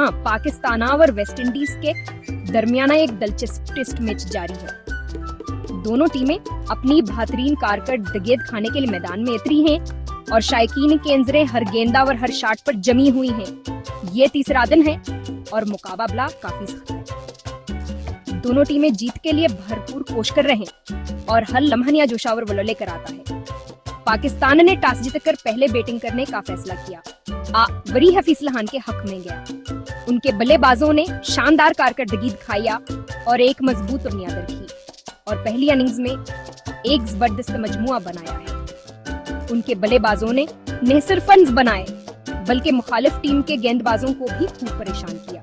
जहां पाकिस्तान और West Indies के दरमियाना एक दिलचस्प टेस्ट मैच जारी है। दोनों टीमें अपनी बेहतरीन कारकर्दगी खाने के लिए मैदान में उतरी हैं और शायकीन की नजरें हर गेंदावर हर शॉट पर जमी हुई हैं। ये तीसरा दिन है और मुकाबला काफी सख्त है। दोनों टीमें जीत के लिए भरपूर कोशिश कर रहे हैं और हर लम्हा जोशावर वलो लेकर आता है। पाकिस्तान ने टॉस जीतकर पहले बैटिंग करने का फैसला किया। वरी हफीज लहान के हक में गया। उनके बल्लेबाजों ने शानदार कारकर्दगी दिखाया और एक मजबूत बुनियाद रखी और पहली इनिंग्स में एक जबरदस्त मजमुआ बनाया है। उनके बल्लेबाजों ने न सिर्फ रन्स बनाए बल्कि मुखालिफ टीम के गेंदबाजों को भी खूब परेशान किया।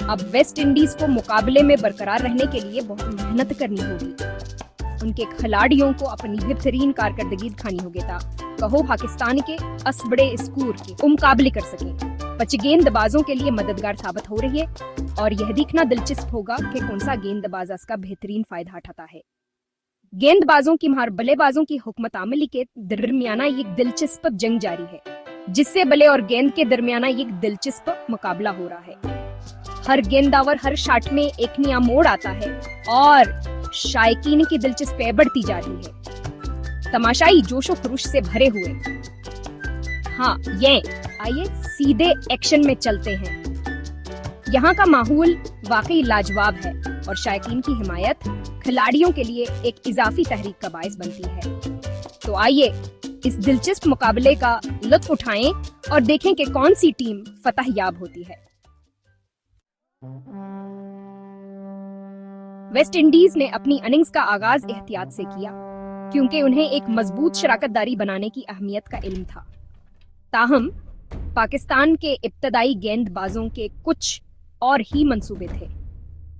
अब वेस्ट इंडीज को मुकाबले में बरकरार रहने के लिए बहुत मेहनत करनी होगी। उनके खिलाड़ियों को अपनी बेहतरीन कारकर्दगी दिखानी होगी कहो पाकिस्तान के बड़े स्कोर के मुकाबले कर सके। बच गेंदबाजों के लिए मददगार साबित हो रही है और यह देखना दिलचस्प होगा कि कौन सा गेंदबाज इसका बेहतरीन फायदा उठाता है। गेंदबाजों की मार बल्लेबाजों की हुकमत अमली के दरमियाना एक दिलचस्प जंग जारी है, जिससे बल्ले और गेंद के दरमियाना एक दिलचस्प मुकाबला हो रहा है। हर गेंदावर हर शॉट में एक नया मोड़ आता है और शायकीन की दिलचस्पी बढ़ती जा रही है। तमाशाई जोशो खरोश से भरे हुए। हाँ, ये आइए सीधे एक्शन में चलते हैं। यहाँ का माहौल वाकई लाजवाब है और शायकीन की हिमायत खिलाड़ियों के लिए एक इजाफी तहरीक का बायस बनती है। तो आइए इस दिलचस्प मुकाबले का लुत्फ उठाएं और देखें कि कौन सी टीम फतहयाब होती है। वेस्ट इंडीज ने अपनी इनिंग्स का आगाज एहतियात से किया क्योंकि उन्हें एक मजबूत शराकतदारी बनाने की अहमियत का इल्म था। ताहम पाकिस्तान के इब्तदाई गेंदबाजों के कुछ और ही मंसूबे थे।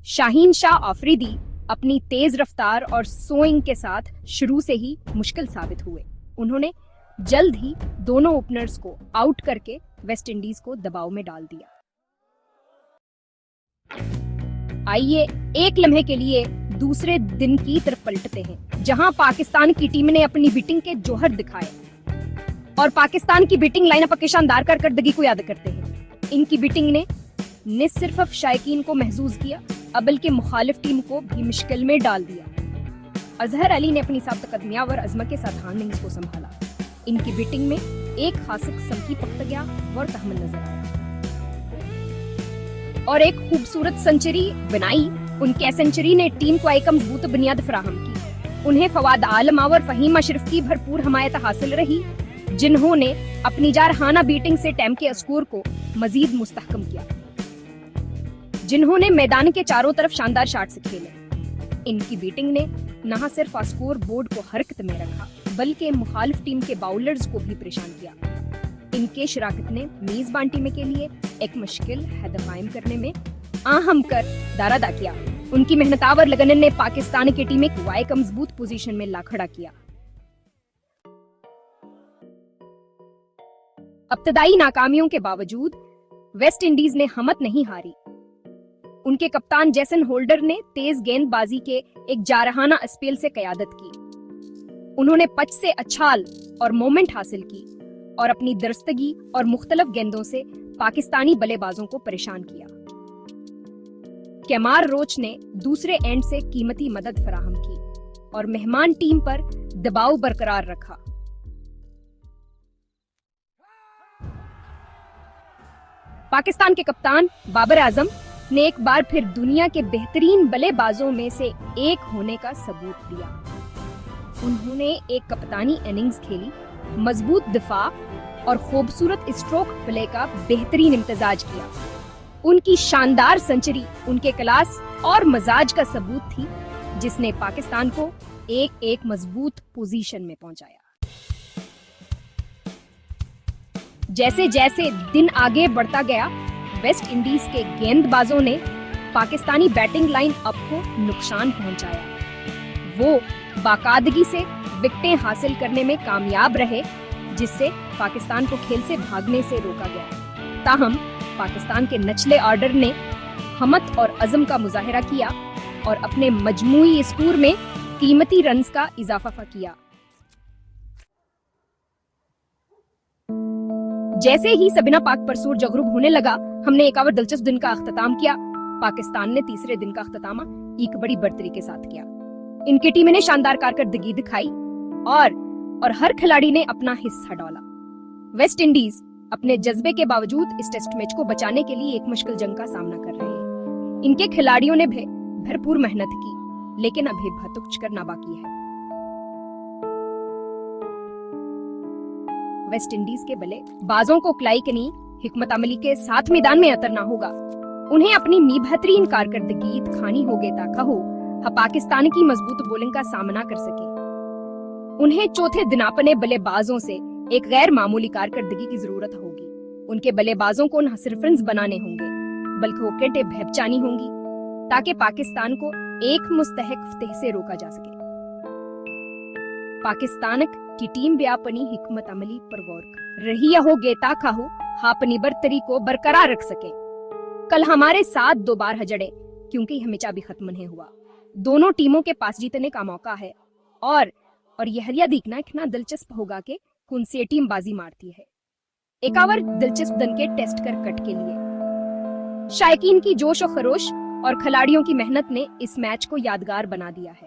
शाहीन शाह आफरीदी अपनी तेज रफ्तार और स्विंग के साथ शुरू से ही मुश्किल साबित हुए। उन्होंने जल्द ही दोनों ओपनर्स को आउट करके वेस्ट इंडीज को दबाव में डाल दिया। आइए एक लम्हे के लिए दूसरे दिन की तरफ पलटते हैं, जहां पाकिस्तान की टीम ने अपनी बैटिंग के जौहर दिखाए और पाकिस्तान की बैटिंग लाइनअप की शानदार कारकर्दगी को याद करते हैं। इनकी बैटिंग ने न सिर्फ शायकीन को महसूस किया बल्कि मुखालिफ टीम को भी मुश्किल में डाल दिया। अजहर अली ने अपनी साबतकदमिया और अजमत के साथ इनिंग्स को संभाला। इनकी बैटिंग में एक खास किस्म की पख्तगिया और तहम्मुल नजर आया और एक खूबसूरत सेंचुरी बनाई। उनके सेंचुरी ने टीम को एक मजबूत बुनियाद फराहम की। उन्हें फवाद आलम और फहीम अशरफ की भरपूर हमायत हासिल रही, जिन्होंने अपनी जारहाना बैटिंग से टीम के स्कोर को मजीद मुस्तहकम किया, जिन्होंने मैदान के चारों तरफ शानदार शॉट्स खेले। इनकी बैटिंग ने न सिर्फ स्कोर बोर्ड को हरकत में रखा बल्कि मुखालिफ टीम के बाउलर्स को भी परेशान किया। इनके शराकत ने मेजबान टीम के लिए एक मुश्किल हद कायम करने में अहम किरदार अदा किया। उनकी मेहनतावर लगन ने पाकिस्तान की टीम को एक मजबूत पोजीशन में ला खड़ा किया। इब्तदाई नाकामियों के बावजूद वेस्ट इंडीज ने हिम्मत नहीं हारी। उनके कप्तान जेसन होल्डर ने तेज गेंदबाजी के एक जारहाना स्पेल से क़यादत की। उन्होंने पिच से अछाल और मोमेंट हासिल की और अपनी दरस्तगी और मुख्तलिफ गेंदों से पाकिस्तानी बल्लेबाजों को परेशान किया। केमार रोच ने दूसरे एंड से कीमती मदद फराहम की और मेहमान टीम पर दबाव बरकरार रखा। पाकिस्तान के कप्तान बाबर आजम ने एक बार फिर दुनिया के बेहतरीन बल्लेबाजों में से एक होने का सबूत दिया। उन्होंने एक कप्तानी इनिंग्स खेली, मजबूत दिफा और खूबसूरत स्ट्रोक प्ले का बेहतरीन इम्तिजाज किया। उनकी शानदार सेंचुरी उनके क्लास और मजाज का सबूत थी, जिसने पाकिस्तान को एक मजबूत पोजीशन में पहुंचाया। जैसे जैसे दिन आगे बढ़ता गया, वेस्ट इंडीज के गेंदबाजों ने पाकिस्तानी बैटिंग लाइन अप को नुकसान पहुंचाया। वो बाकायदगी से विकेटें हासिल करने में कामयाब रहे, जिससे पाकिस्तान को खेल से भागने से रोका गया। ताहम पाकिस्तान के नचले ऑर्डर ने हिम्मत और अज़म का मुजाहिरा किया और अपने मजमूई स्कोर में कीमती रन्स का इजाफा किया। जैसे ही सबिना पाक पर सूरज गरूब होने लगा, हमने एक और दिलचस्प दिन का अख्ताम किया। पाकिस्तान ने तीसरे दिन का अख्ताम एक बड़ी बढ़तरी के साथ किया। इनकी टीम ने शानदार कारकर्दगी दिखाई और हर खिलाड़ी ने अपना हिस्सा डाला। वेस्ट इंडीज अपने जज्बे के बावजूद इस टेस्ट मैच को बचाने के लिए एक मुश्किल जंग का सामना कर रहे हैं। इनके खिलाड़ियों ने भी भरपूर मेहनत की, लेकिन अभी बहुत कुछ करना बाकी है। वेस्ट इंडीज के बल्लेबाजों को क्लाइकनी हिकमत अमली के साथ मैदान में उतरना होगा। उन्हें अपनी बेहतरीन कारकर्दगी दिखानी होगी ताकि वो पाकिस्तान की मजबूत बॉलिंग का सामना कर सके। उन्हें चौथे दिन अपने बल्लेबाजों से एक गैर मामूली कारकर्दगी की जरूरत होगी। उनके बल्लेबाजों को न सिर्फ रन्स बनाने होंगे बल्कि विकेटें भेपचानी होंगी ताकि पाकिस्तान को एक मुस्तहक फतेह से रोका जा सके। पाकिस्तान की टीम भी अपनी हिकमत अमली पर गौर कर रही होगी ताकि वो अपनी बढ़तरी को बरकरार रख सके। कल हमारे साथ 2 बार हजड़े क्योंकि हमेशा भी खत्म नहीं हुआ। दोनों टीमों के पास जीतने का मौका है और यह देखना इतना दिलचस्प होगा कि कौन सी टीम बाजी मारती है। एक और दिलचस्प दिन के टेस्ट क्रिकेट के लिए शायकीन की जोश और खरोश और खिलाड़ियों की मेहनत ने इस मैच को यादगार बना दिया है।